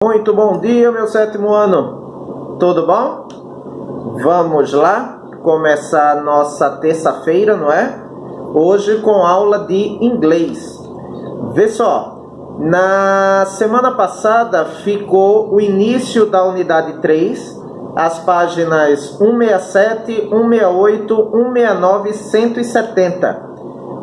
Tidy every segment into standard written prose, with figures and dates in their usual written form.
Muito bom dia, meu sétimo ano. Tudo bom? Vamos lá começar a nossa terça-feira, não é? Hoje com aula de inglês. Vê só, na semana passada ficou o início da unidade 3, as páginas 167, 168, 169 e 170.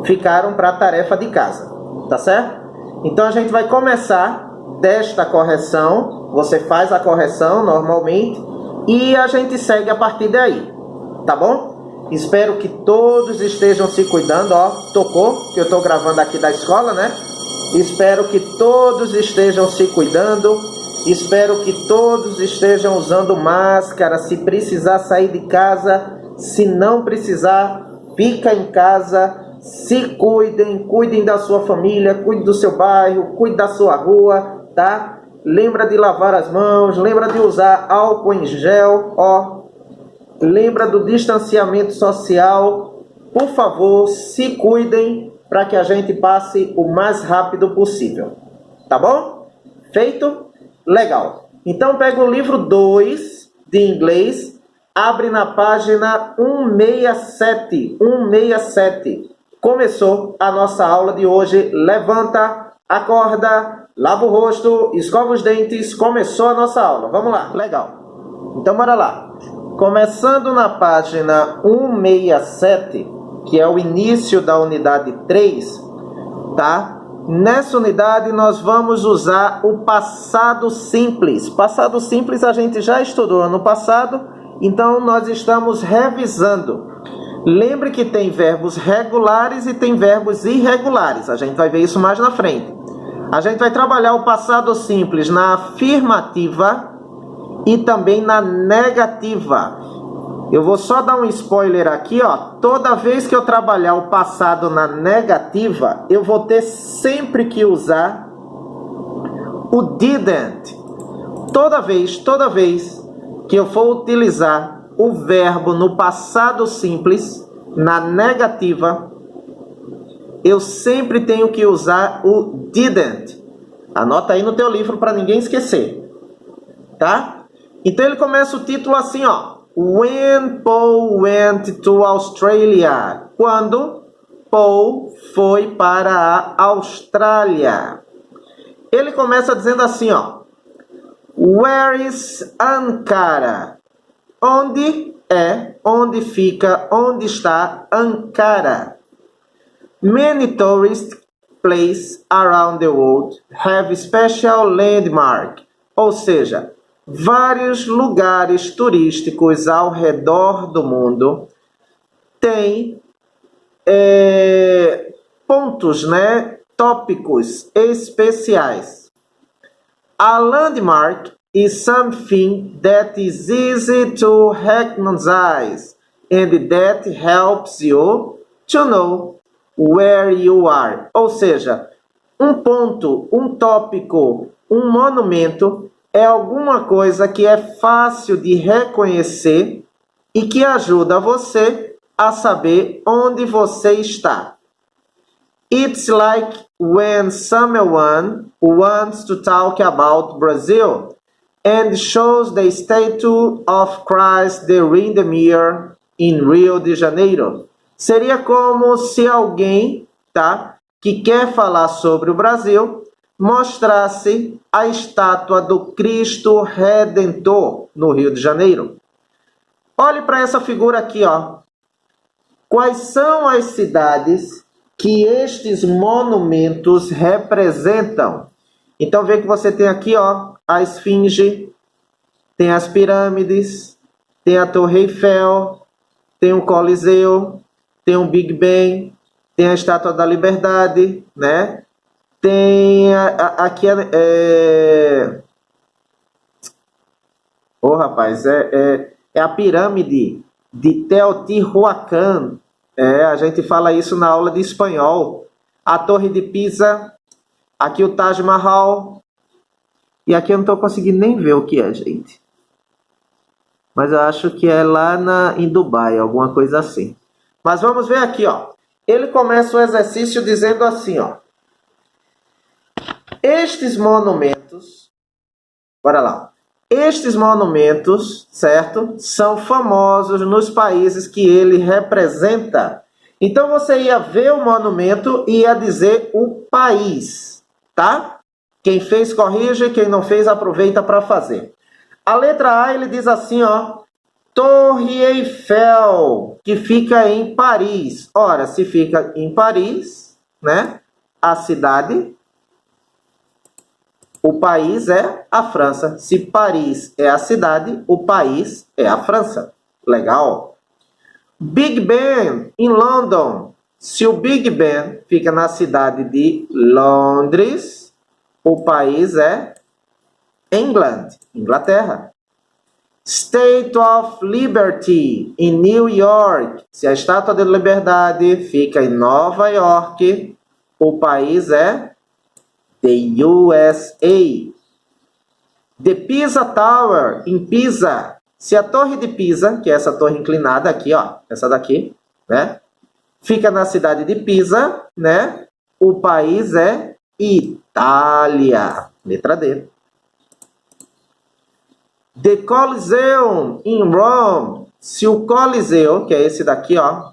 Ficaram para a tarefa de casa, tá certo? Então a gente vai começar desta correção, você faz a correção normalmente e a gente segue a partir daí, tá bom? Espero que todos estejam se cuidando, ó, tocou, que eu estou gravando aqui da escola, né? Espero que todos estejam se cuidando, espero que todos estejam usando máscara, se precisar sair de casa, se não precisar, fica em casa. Se cuidem da sua família, cuide do seu bairro, cuide da sua rua, tá? Lembra de lavar as mãos, lembra de usar álcool em gel, ó. Lembra do distanciamento social. Por favor, se cuidem para que a gente passe o mais rápido possível. Tá bom? Feito? Legal. Então pega o livro 2 de inglês, abre na página 167. 167. Começou a nossa aula de hoje. Levanta, acorda, lava o rosto, escova os dentes. Começou a nossa aula. Vamos lá. Legal. Então, bora lá. Começando na página 167, que é o início da unidade 3, tá? Nessa unidade nós vamos usar o passado simples. Passado simples a gente já estudou ano passado, então nós estamos revisando. Lembre que tem verbos regulares e tem verbos irregulares. A gente vai ver isso mais na frente. A gente vai trabalhar o passado simples na afirmativa e também na negativa. Eu vou só dar um spoiler aqui, ó. Toda vez que eu trabalhar o passado na negativa, eu vou ter sempre que usar o didn't. Toda vez que eu for utilizar o verbo no passado simples, na negativa, eu sempre tenho que usar o didn't. Anota aí no teu livro para ninguém esquecer, tá? Então ele começa o título assim, ó. When Paul went to Australia. Quando Paul foi para a Austrália. Ele começa dizendo assim, ó. Where is Ankara? Onde fica, onde está Ankara? Many tourist places around the world have special landmark. Ou seja, vários lugares turísticos ao redor do mundo têm pontos, né, tópicos especiais. A landmark is something that is easy to recognize and that helps you to know where you are. Ou seja, um ponto, um tópico, um monumento é alguma coisa que é fácil de reconhecer e que ajuda você a saber onde você está. It's like when someone wants to talk about Brazil and shows the statue of Christ the Redeemer in Rio de Janeiro. Seria como se alguém, tá, que quer falar sobre o Brasil mostrasse a estátua do Cristo Redentor no Rio de Janeiro. Olhe para essa figura aqui, ó. Quais são as cidades que estes monumentos representam? Então, vê que você tem aqui, ó, a Esfinge, tem as pirâmides, tem a Torre Eiffel, tem o Coliseu, tem o Big Ben, tem a Estátua da Liberdade, né? Tem aqui é a pirâmide de Teotihuacan. A gente fala isso na aula de espanhol. A Torre de Pisa, aqui o Taj Mahal. E aqui eu não estou conseguindo nem ver o que é, gente. Mas eu acho que é lá em Dubai, alguma coisa assim. Mas vamos ver aqui, ó. Ele começa o exercício dizendo assim, ó. Estes monumentos Bora lá. Estes monumentos, certo? São famosos nos países que ele representa. Então, você ia ver o monumento e ia dizer o país, tá? Quem fez, corrige. Quem não fez, aproveita para fazer. A letra A, ele diz assim, ó. Torre Eiffel, que fica em Paris. Ora, se fica em Paris, né? A cidade, o país é a França. Se Paris é a cidade, o país é a França. Legal? Big Ben, em London. Se o Big Ben fica na cidade de Londres, o país é England, Inglaterra. State of Liberty, em New York. Se a Estátua da Liberdade fica em Nova York, o país é the USA. The Pisa Tower, em Pisa. Se a Torre de Pisa, que é essa torre inclinada aqui, ó, essa daqui, né? Fica na cidade de Pisa, né? O país é Itália. Letra D. The Coliseum, em Rome. Se o Coliseu, que é esse daqui, ó,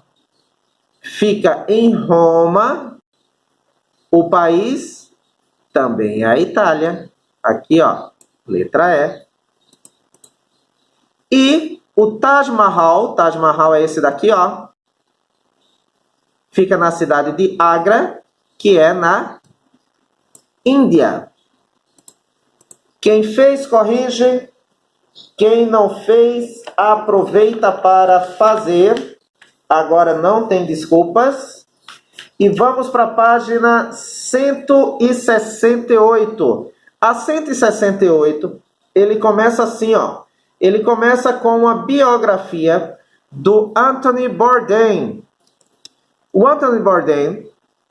fica em Roma, o país também é a Itália. Aqui, ó, letra E. E o Taj Mahal é esse daqui, ó, fica na cidade de Agra, que é na Índia. Quem fez, corrige. Quem não fez, aproveita para fazer. Agora não tem desculpas. E vamos para a página 168. A 168, ele começa assim, ó. Ele começa com uma biografia do Anthony Bourdain. O Anthony Bourdain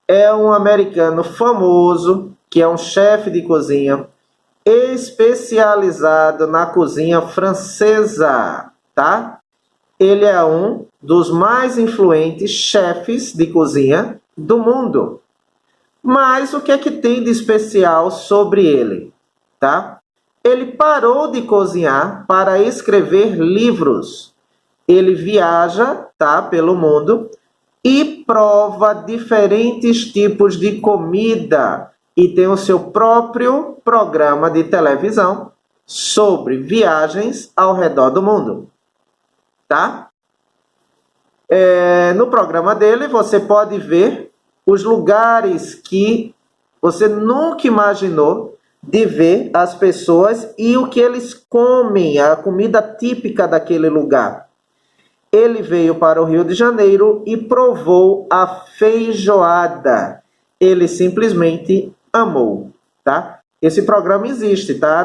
é um americano famoso, que é um chefe de cozinha, especializado na cozinha francesa, tá? Ele é um dos mais influentes chefes de cozinha do mundo. Mas o que é que tem de especial sobre ele, tá? Ele parou de cozinhar para escrever livros. Ele viaja, tá, pelo mundo e prova diferentes tipos de comida. E tem o seu próprio programa de televisão sobre viagens ao redor do mundo, tá? No programa dele, você pode ver os lugares que você nunca imaginou de ver as pessoas e o que eles comem, a comida típica daquele lugar. Ele veio para o Rio de Janeiro e provou a feijoada. Ele simplesmente amou, tá? Esse programa existe, tá?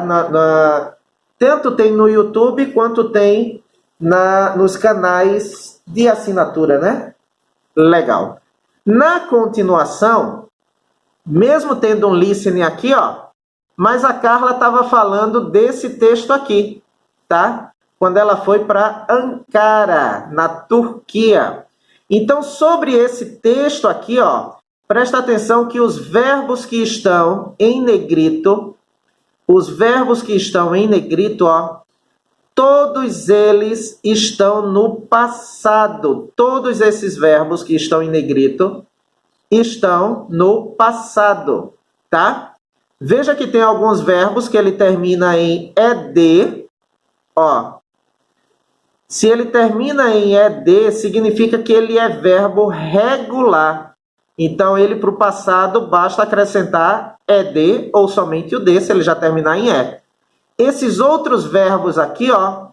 Tanto tem no YouTube quanto tem nos canais de assinatura, né? Legal. Na continuação, mesmo tendo um listening aqui, ó, mas a Carla estava falando desse texto aqui, tá? Quando ela foi para Ankara, na Turquia. Então, sobre esse texto aqui, ó, presta atenção que os verbos que estão em negrito, ó, todos eles estão no passado. Todos esses verbos que estão em negrito estão no passado, tá? Veja que tem alguns verbos que ele termina em ed, ó. Se ele termina em ed, significa que ele é verbo regular. Então, ele para o passado basta acrescentar ed ou somente o d, se ele já terminar em e. Esses outros verbos aqui, ó,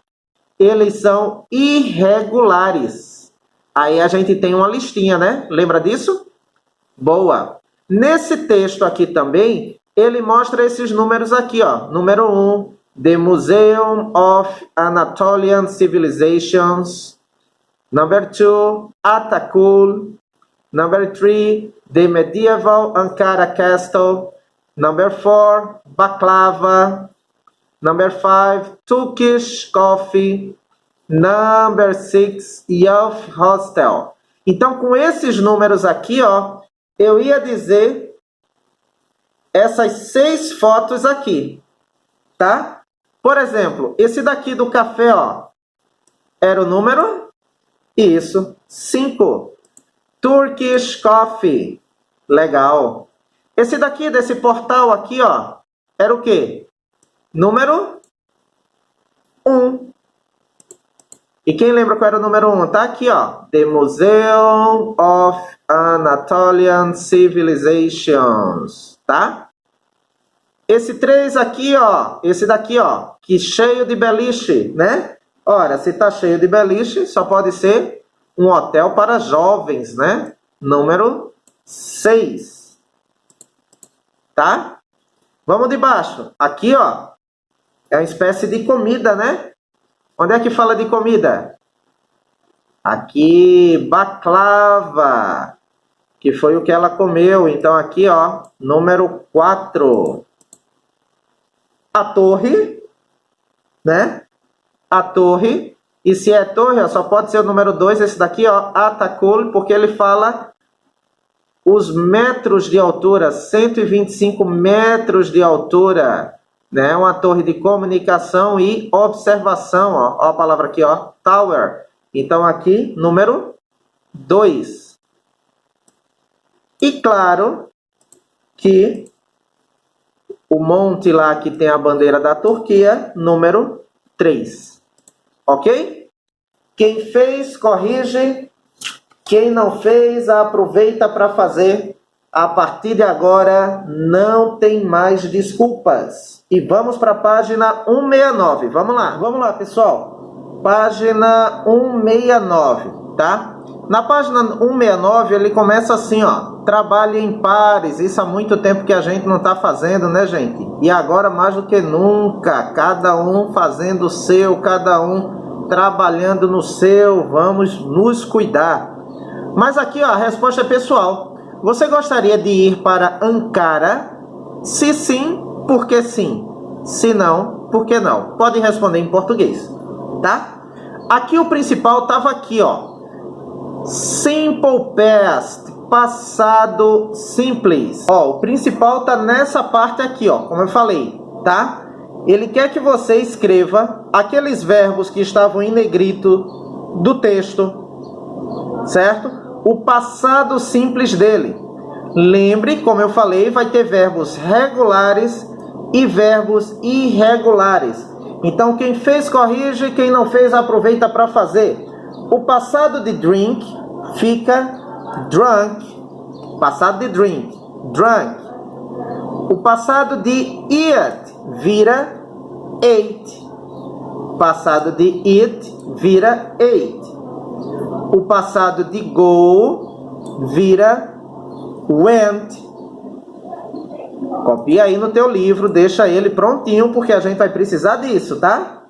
eles são irregulares. Aí a gente tem uma listinha, né? Lembra disso? Boa! Nesse texto aqui também, ele mostra esses números aqui, ó. Número 1, The Museum of Anatolian Civilizations. Number 2, Atakul. Number 3, The Medieval Ankara Castle. Number 4, Baklava. Number 5, Turkish Coffee. Number 6, Youth Hostel. Então, com esses números aqui, ó, eu ia dizer essas 6 fotos aqui, tá? Por exemplo, esse daqui do café, ó, era o número? Isso, 5. Turkish Coffee. Legal. Esse daqui, desse portal aqui, ó, era o quê? Número 1. E quem lembra qual era o número 1? Tá aqui, ó. The Museum of Anatolian Civilizations. Tá? Esse 3 aqui, ó. Esse daqui, ó. Que cheio de beliche, né? Ora, se tá cheio de beliche, só pode ser um hotel para jovens, né? Número 6. Tá? Vamos de baixo. Aqui, ó. É uma espécie de comida, né? Onde é que fala de comida? Aqui, baklava, que foi o que ela comeu. Então, aqui, ó, número 4. A torre, né? A torre. E se é torre, ó, só pode ser o número 2, esse daqui, ó, Atakul, porque ele fala os metros de altura, 125 metros de altura. Né? Uma torre de comunicação e observação, ó a palavra aqui, ó, tower. Então aqui, número 2. E claro que o monte lá que tem a bandeira da Turquia, número 3. Ok? Quem fez, corrige. Quem não fez, aproveita para fazer. A partir de agora, não tem mais desculpas. E vamos para a página 169. Vamos lá, pessoal. Página 169, tá? Na página 169, ele começa assim, ó. Trabalhe em pares. Isso há muito tempo que a gente não está fazendo, né, gente? E agora, mais do que nunca, cada um fazendo o seu, cada um trabalhando no seu. Vamos nos cuidar. Mas aqui, ó, a resposta é pessoal. Você gostaria de ir para Ankara? Se sim, por que sim? Se não, por que não? Pode responder em português, tá? Aqui o principal estava aqui, ó. Simple past, passado simples. Ó, o principal tá nessa parte aqui, ó, como eu falei, tá? Ele quer que você escreva aqueles verbos que estavam em negrito do texto, certo? O passado simples dele. Lembre, como eu falei, vai ter verbos regulares e verbos irregulares. Então, quem fez, corrige. Quem não fez, aproveita para fazer. O passado de drink fica drunk. Passado de drink, drunk. O passado de eat vira ate. Passado de eat vira ate. O passado de go vira went. Copia aí no teu livro, deixa ele prontinho, porque a gente vai precisar disso, tá?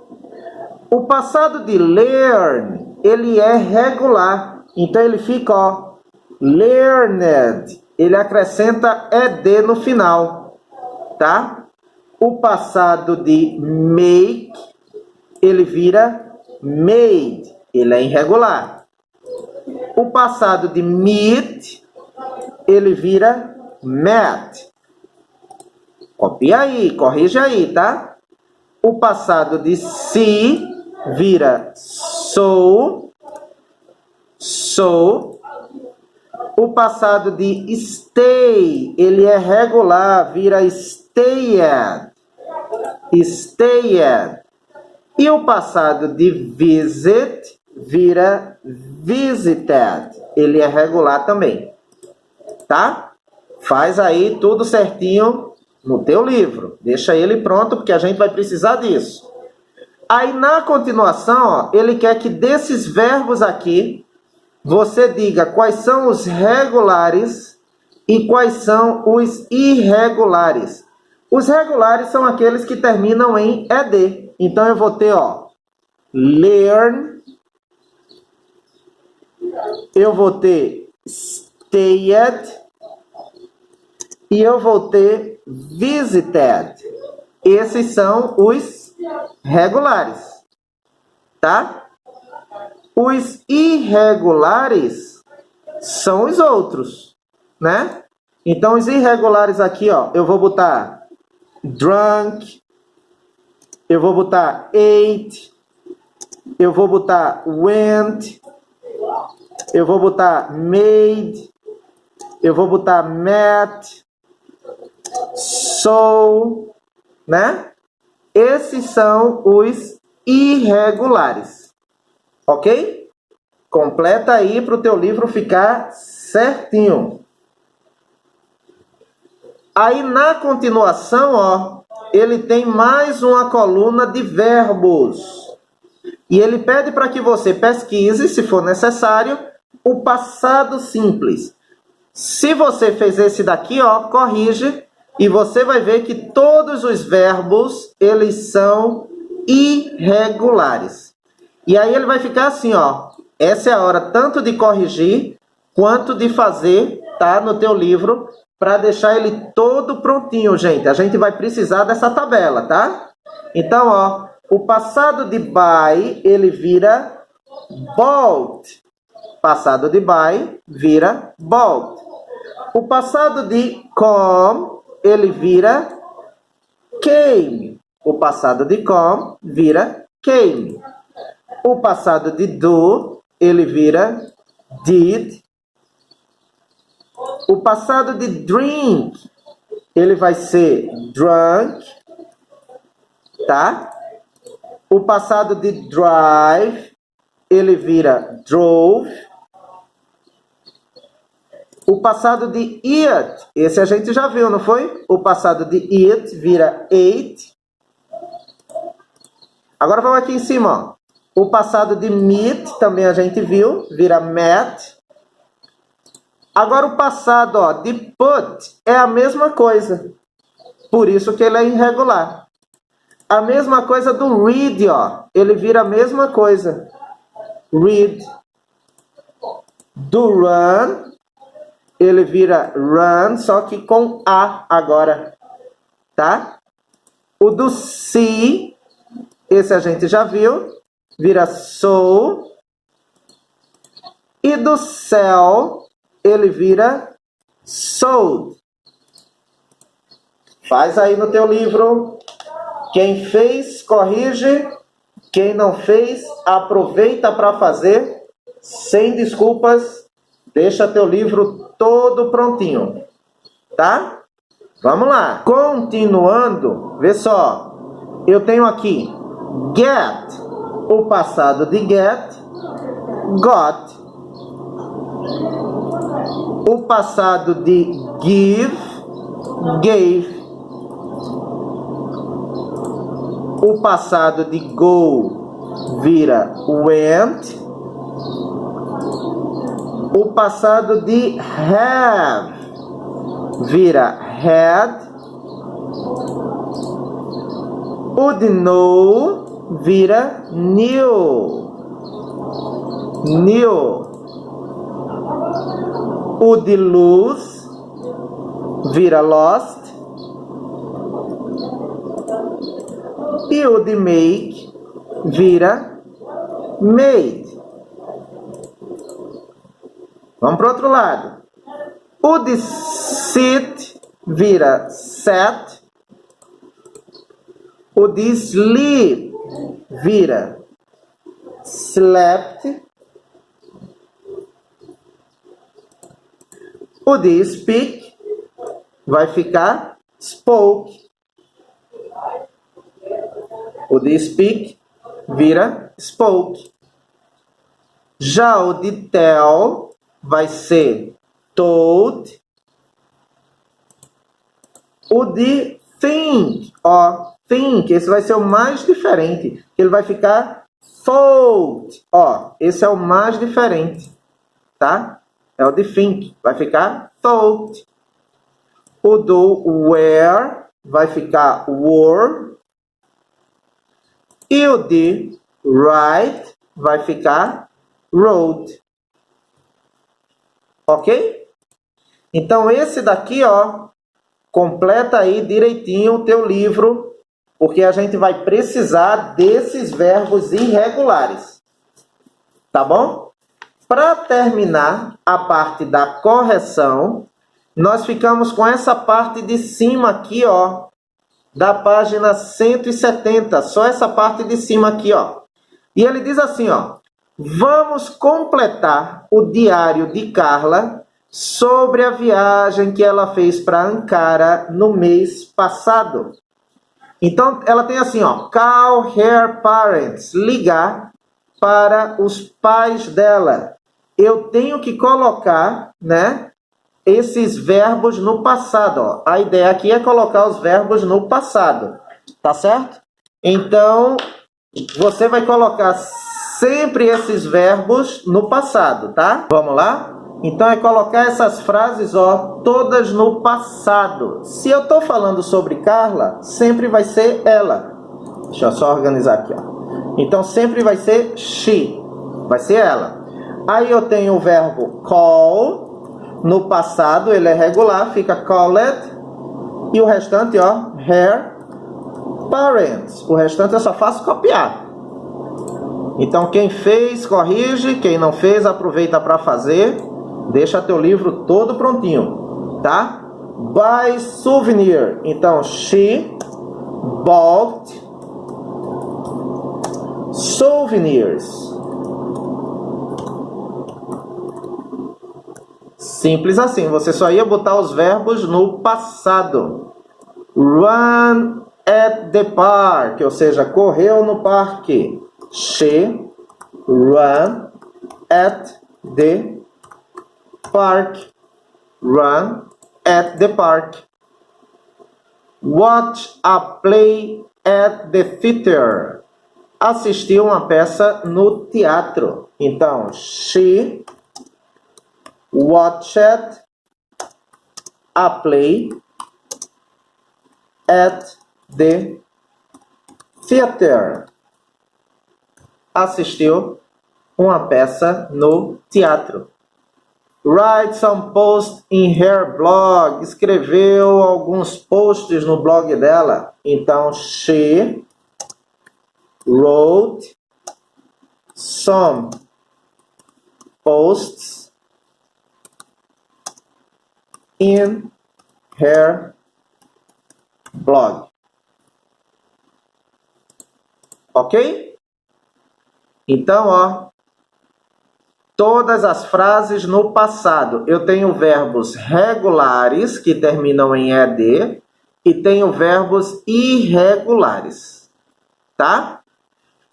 O passado de learn, ele é regular. Então ele fica, ó, learned. Ele acrescenta ed no final, tá? O passado de make, ele vira made. Ele é irregular. O passado de meet, ele vira met. Copia aí, corrige aí, tá? O passado de see vira so. So. O passado de stay, ele é regular, vira stayed. Stayed. E o passado de visit vira visited. Ele é regular também. Tá? Faz aí tudo certinho no teu livro. Deixa ele pronto, porque a gente vai precisar disso. Aí, na continuação, ó, ele quer que desses verbos aqui, você diga quais são os regulares e quais são os irregulares. Os regulares são aqueles que terminam em ed. Então, eu vou ter, ó, learn. Eu vou ter stayed. E eu vou ter visited. Esses são os regulares, tá? Os irregulares são os outros, né? Então, os irregulares aqui, ó, eu vou botar drunk, Eu vou botar ate. Eu vou botar went. Eu vou botar made. Eu vou botar met. So, né? Esses são os irregulares. Ok? Completa aí para o teu livro ficar certinho. Aí na continuação, ó, ele tem mais uma coluna de verbos. E ele pede para que você pesquise, se for necessário, o passado simples. Se você fez esse daqui, ó, corrige e você vai ver que todos os verbos, eles são irregulares. E aí ele vai ficar assim, ó. Essa é a hora tanto de corrigir quanto de fazer, tá, no teu livro, para deixar ele todo prontinho, gente. A gente vai precisar dessa tabela, tá? Então, ó, o passado de buy, ele vira bought. Passado de buy vira bought. O passado de come, ele vira came. O passado de come vira came. O passado de do, ele vira did. O passado de drink, ele vai ser drunk, tá? O passado de drive, ele vira drove. O passado de eat, esse a gente já viu, não foi? O passado de eat vira ate. Agora vamos aqui em cima, ó. O passado de meet, também a gente viu, vira met. Agora o passado, ó, de put é a mesma coisa. Por isso que ele é irregular. A mesma coisa do read, ó. Ele vira a mesma coisa. Read. Do run, ele vira run, só que com A agora. Tá? O do see, esse a gente já viu, vira sold. E do sell, ele vira sold. Faz aí no teu livro. Quem fez, corrige. Quem não fez, aproveita para fazer. Sem desculpas. Deixa teu livro todo prontinho. Tá? Vamos lá. Continuando. Vê só. Eu tenho aqui get. O passado de get. Got. O passado de give, gave. O passado de go vira went. O passado de have vira had. O de know vira knew. Knew. O de lose vira lost. E o de make vira made. Vamos para o outro lado. O de sit vira sat. O de sleep vira slept. O de speak vai ficar spoke. O de speak vira spoke. Já o de tell vai ser told. O de think, ó, think, esse vai ser o mais diferente. Ele vai ficar thought, ó, esse é o mais diferente, tá? É o de think, vai ficar thought. O do were vai ficar were. E o de write vai ficar wrote. Ok? Então esse daqui, ó, completa aí direitinho o teu livro, porque a gente vai precisar desses verbos irregulares. Tá bom? Para terminar a parte da correção, nós ficamos com essa parte de cima aqui, ó, da página 170, só essa parte de cima aqui, ó. E ele diz assim, ó: vamos completar o diário de Carla sobre a viagem que ela fez para Ankara no mês passado. Então, ela tem assim, ó: call her parents, ligar para os pais dela. Eu tenho que colocar, né, esses verbos no passado, ó. A ideia aqui é colocar os verbos no passado, tá certo? Então, você vai colocar sempre esses verbos no passado, tá? Vamos lá? Então, é colocar essas frases, ó, todas no passado. Se eu tô falando sobre Carla, sempre vai ser ela. Deixa eu só organizar aqui, ó. Então, sempre vai ser she. Vai ser ela. Aí eu tenho o verbo call. No passado, ele é regular, fica called. E o restante, ó, her parents. O restante eu só faço copiar. Então, quem fez, corrige. Quem não fez, aproveita para fazer. Deixa teu livro todo prontinho, tá? Buy souvenir. Então, she bought souvenirs. Simples assim. Você só ia botar os verbos no passado. Run at the park, ou seja, correu no parque. She ran at the park. Run at the park. Watch a play at the theater. Assistiu uma peça no teatro. Então, she watched a play at the theater. Assistiu uma peça no teatro. Write some posts in her blog. Escreveu alguns posts no blog dela. Então, she wrote some posts in her blog. Ok? Então, ó, todas as frases no passado. Eu tenho verbos regulares, que terminam em ed, e tenho verbos irregulares, tá?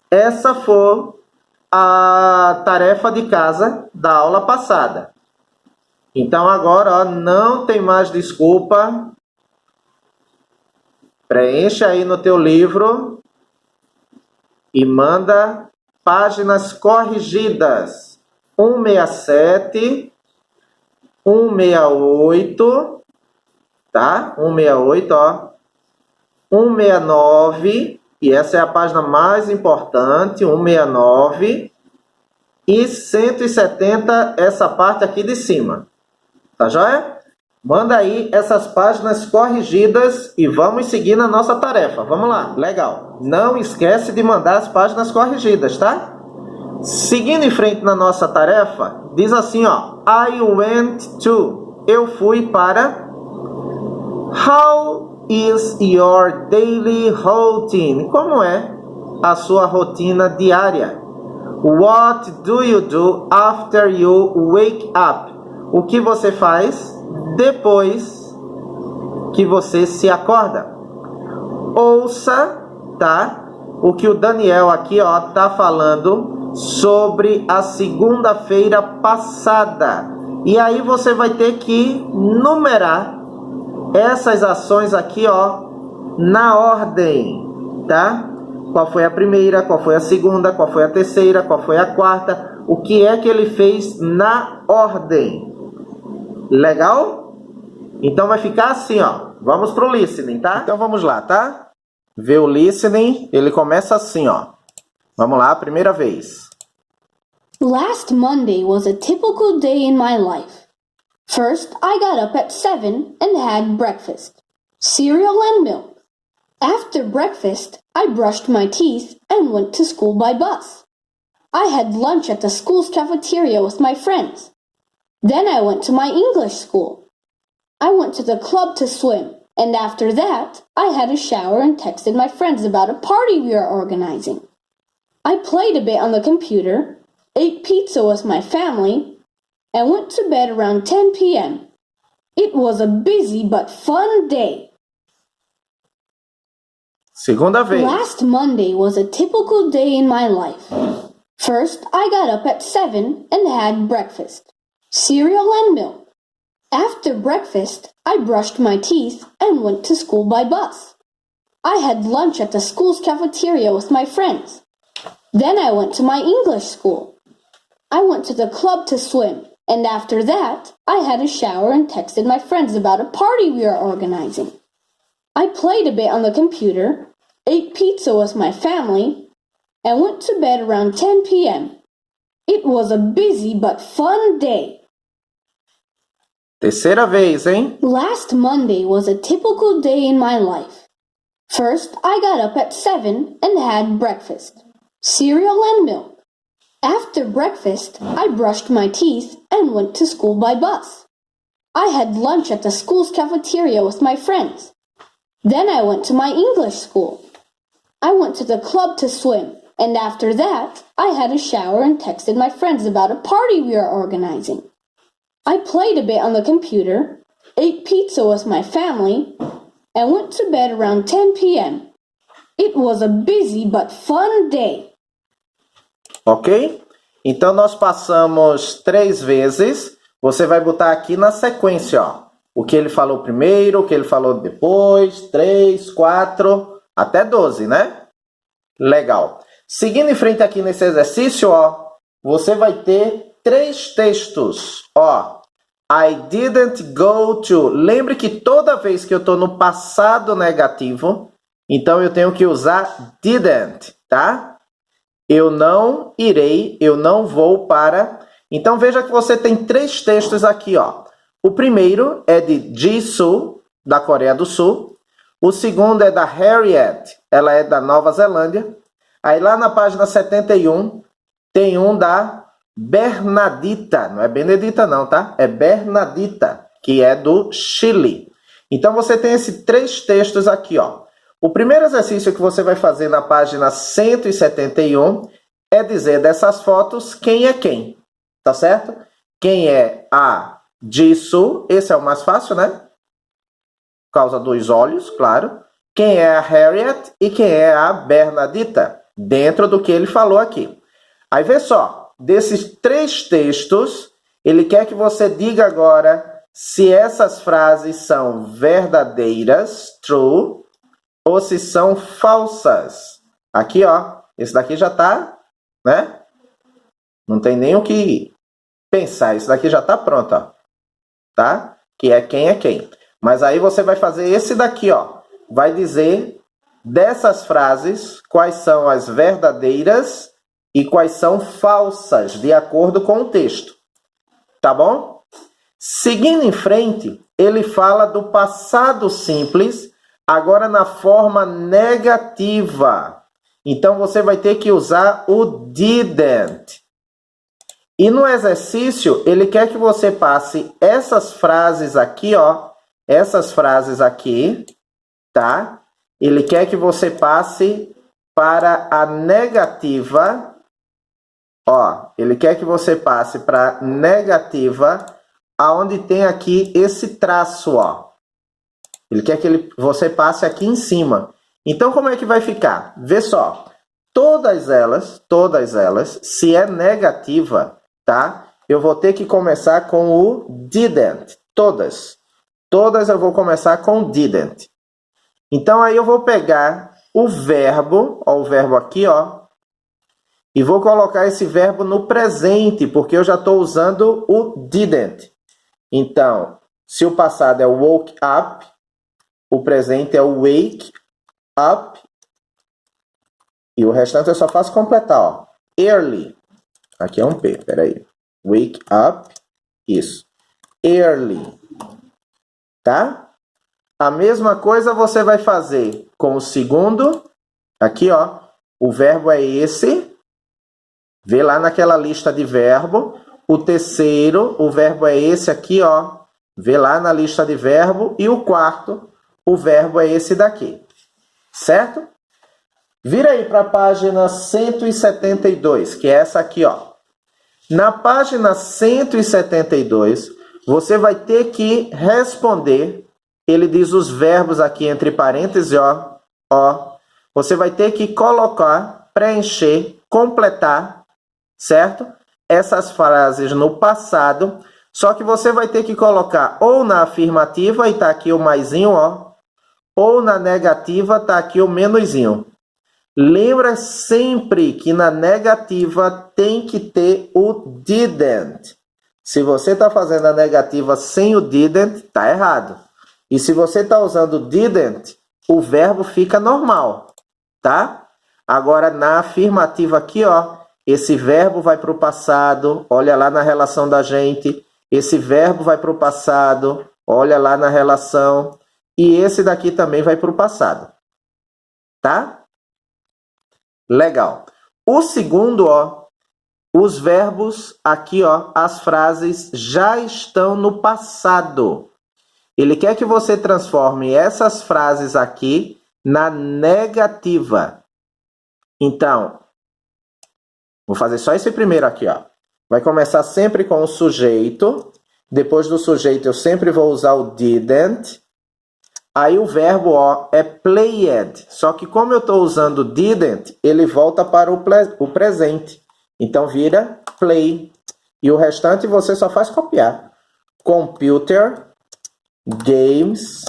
Essa foi a tarefa de casa da aula passada. Então, agora, ó, não tem mais desculpa. Preenche aí no teu livro e manda páginas corrigidas. 167, 168, tá? 168, ó. 169, e essa é a página mais importante, 169. E 170, essa parte aqui de cima. Tá joia? Manda aí essas páginas corrigidas e vamos seguir na nossa tarefa. Vamos lá, legal. Não esquece de mandar as páginas corrigidas, tá? Seguindo em frente na nossa tarefa, diz assim, ó. I went to. Eu fui para. How is your daily routine? Como é a sua rotina diária? What do you do after you wake up? O que você faz depois que você se acorda? Ouça, tá? O que o Daniel aqui, ó, tá falando sobre a segunda-feira passada. E aí você vai ter que numerar essas ações aqui, ó, na ordem, tá? Qual foi a primeira, qual foi a segunda, qual foi a terceira, qual foi a quarta, o que é que ele fez na ordem. Legal? Então vai ficar assim, ó. Vamos pro listening, tá? Então vamos lá, tá? Vê o listening, ele começa assim, ó. Vamos lá, primeira vez. Last Monday was a typical day in my life. First, I got up at 7 and had breakfast, cereal and milk. After breakfast, I brushed my teeth and went to school by bus. I had lunch at the school's cafeteria with my friends. Then I went to my English school. I went to the club to swim and after that, I had a shower and texted my friends about a party we are organizing. I played a bit on the computer, ate pizza with my family, and went to bed around 10 p.m. It was a busy but fun day. Segunda vez. Last Monday was a typical day in my life. First, I got up at 7 and had breakfast, cereal and milk. After breakfast, I brushed my teeth and went to school by bus. I had lunch at the school's cafeteria with my friends. Then I went to my English school. I went to the club to swim, and after that, I had a shower and texted my friends about a party we are organizing. I played a bit on the computer, ate pizza with my family, and went to bed around 10 p.m. It was a busy but fun day. Terceira vez, hein? Last Monday was a typical day in my life. First, I got up at 7 and had breakfast, cereal and milk. After breakfast, I brushed my teeth and went to school by bus. I had lunch at the school's cafeteria with my friends. Then I went to my English school. I went to the club to swim, and after that, I had a shower and texted my friends about a party we are organizing. I played a bit on the computer, ate pizza with my family, and went to bed around 10 p.m. It was a busy but fun day. Ok? Então nós passamos 3 vezes. Você vai botar aqui na sequência, ó. O que ele falou primeiro, o que ele falou depois, 3, 4, até 12, né? Legal. Seguindo em frente aqui nesse exercício, ó, você vai ter 3 textos. Ó, I didn't go to. Lembre que toda vez que eu estou no passado negativo, então eu tenho que usar didn't, tá? Eu não irei, eu não vou para. Então veja que você tem 3 textos aqui, ó. O primeiro é de Jisoo, da Coreia do Sul. O segundo é da Harriet, ela é da Nova Zelândia. Aí lá na página 71 tem um da Bernadita, não é Benedita não, tá? É Bernadita, que é do Chile. Então você tem esses 3 textos aqui, ó. O primeiro exercício que você vai fazer na página 171 é dizer dessas fotos quem é quem, tá certo? Quem é a Jisoo, esse é o mais fácil, né? Por causa dos olhos, claro. Quem é a Harriet e quem é a Bernadita, dentro do que ele falou aqui. Aí vê só, desses 3 textos, ele quer que você diga agora se essas frases são verdadeiras, true, ou se são falsas. Aqui, ó, esse daqui já tá, né? Não tem nem o que pensar, esse daqui já tá pronto, ó. Tá? Que é quem. Mas aí você vai fazer esse daqui, ó. Vai dizer dessas frases quais são as verdadeiras e quais são falsas, de acordo com o texto. Tá bom? Seguindo em frente, ele fala do passado simples, agora na forma negativa. Então você vai ter que usar o didn't. E no exercício, ele quer que você passe essas frases aqui, ó. Essas frases aqui, tá? Ele quer que você passe para a negativa. Ó, ele quer que você passe para a negativa, aonde tem aqui esse traço, ó. Ele quer que você passe aqui em cima. Então, como é que vai ficar? Vê só. Todas elas, se é negativa, tá? Eu vou ter que começar com o didn't. Todas eu vou começar com didn't. Então, aí eu vou pegar o verbo, ó, o verbo aqui, ó, e vou colocar esse verbo no presente, porque eu já estou usando o didn't. Então, se o passado é woke up, o presente é o wake up, e o restante eu só faço completar, ó. Early. Aqui é um P, peraí. Wake up. Isso. Early. Tá? A mesma coisa você vai fazer com o segundo. Aqui, ó. O verbo é esse. Vê lá naquela lista de verbo. O terceiro, o verbo é esse aqui, ó. Vê lá na lista de verbo. E o quarto, o verbo é esse daqui, certo? Vira aí para a página 172, que é essa aqui, ó. Na página 172, você vai ter que responder, ele diz os verbos aqui entre parênteses, ó. Você vai ter que colocar, preencher, completar, certo? Essas frases no passado, só que você vai ter que colocar ou na afirmativa, e tá aqui o maisinho, ó, ou na negativa, tá aqui o menuzinho. Lembra sempre que na negativa tem que ter o didn't. Se você está fazendo a negativa sem o didn't, tá errado. E se você está usando o didn't, o verbo fica normal, tá? Agora, na afirmativa aqui, ó, esse verbo vai para o passado, olha lá na relação da gente. Esse verbo vai para o passado, olha lá na relação. E esse daqui também vai para o passado, tá? Legal. O segundo, ó, os verbos aqui, ó, as frases já estão no passado. Ele quer que você transforme essas frases aqui na negativa. Então, vou fazer só esse primeiro aqui, ó. Vai começar sempre com o sujeito. Depois do sujeito eu sempre vou usar o didn't. Aí o verbo, ó, é played. Só que como eu estou usando didn't, ele volta para o presente. Então vira play. E o restante você só faz copiar. Computer games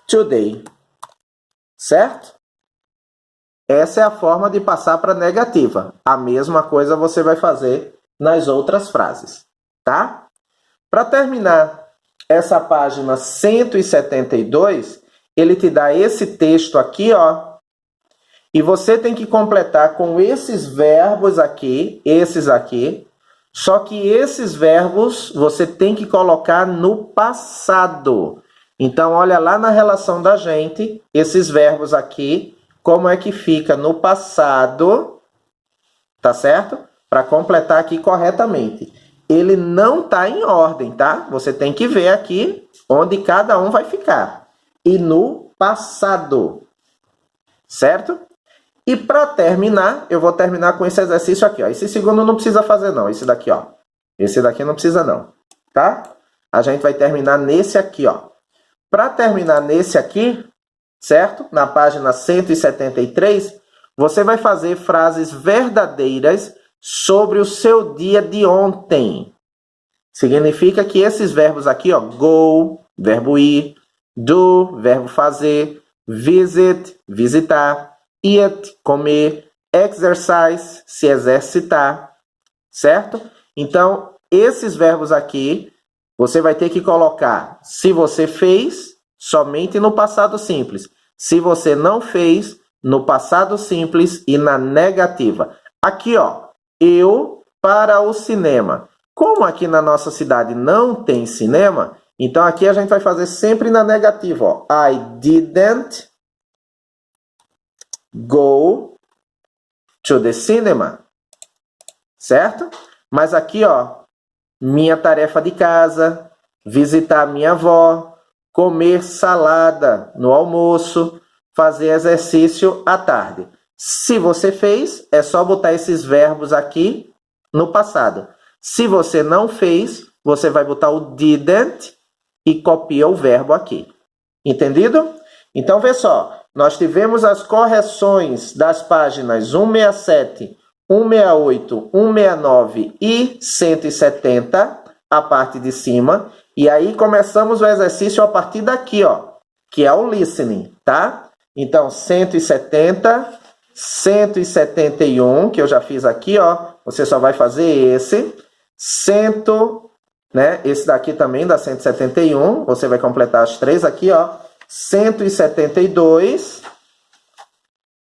today. Certo? Essa é a forma de passar para a negativa. A mesma coisa você vai fazer nas outras frases. Tá? Para terminar essa página 172, ele te dá esse texto aqui, ó. E você tem que completar com esses verbos aqui, esses aqui. Só que esses verbos você tem que colocar no passado. Então, olha lá na relação da gente, esses verbos aqui, como é que fica no passado, tá certo? Para completar aqui corretamente. Ele não está em ordem, tá? Você tem que ver aqui onde cada um vai ficar. E no passado, certo? E para terminar, eu vou terminar com esse exercício aqui, ó. Esse segundo não precisa fazer, não. Esse daqui, ó. Esse daqui não precisa, não. Tá? A gente vai terminar nesse aqui, ó. Para terminar nesse aqui, certo? Na página 173, você vai fazer frases verdadeiras sobre o seu dia de ontem. Significa que esses verbos aqui, ó, go, verbo ir, do, verbo fazer, visit, visitar, eat, comer, exercise, se exercitar, certo? Então, esses verbos aqui, você vai ter que colocar, se você fez, somente no passado simples. Se você não fez, no passado simples e na negativa. Aqui, ó, eu para o cinema. Como aqui na nossa cidade não tem cinema, então aqui a gente vai fazer sempre na negativa, ó. I didn't go to the cinema. Certo? Mas aqui, ó, minha tarefa de casa, visitar minha avó, comer salada no almoço, fazer exercício à tarde. Se você fez, é só botar esses verbos aqui no passado. Se você não fez, você vai botar o didn't e copia o verbo aqui. Entendido? Então, vê só. Nós tivemos as correções das páginas 167, 168, 169 e 170, a parte de cima. E aí, começamos o exercício a partir daqui, ó, que é o listening, tá? Então, 170, 171, que eu já fiz aqui, ó. Você só vai fazer esse. Esse daqui também dá 171. Você vai completar as três aqui, ó. 172.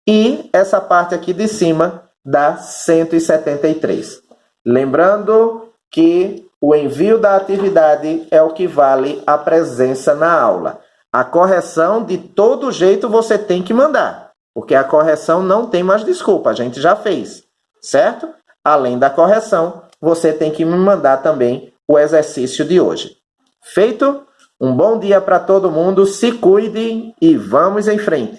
E essa parte aqui de cima dá 173. Lembrando que o envio da atividade é o que vale a presença na aula. A correção, de todo jeito, você tem que mandar. Porque a correção não tem mais desculpa. A gente já fez, certo? Além da correção, você tem que me mandar também o exercício de hoje. Feito? Um bom dia para todo mundo, se cuidem e vamos em frente.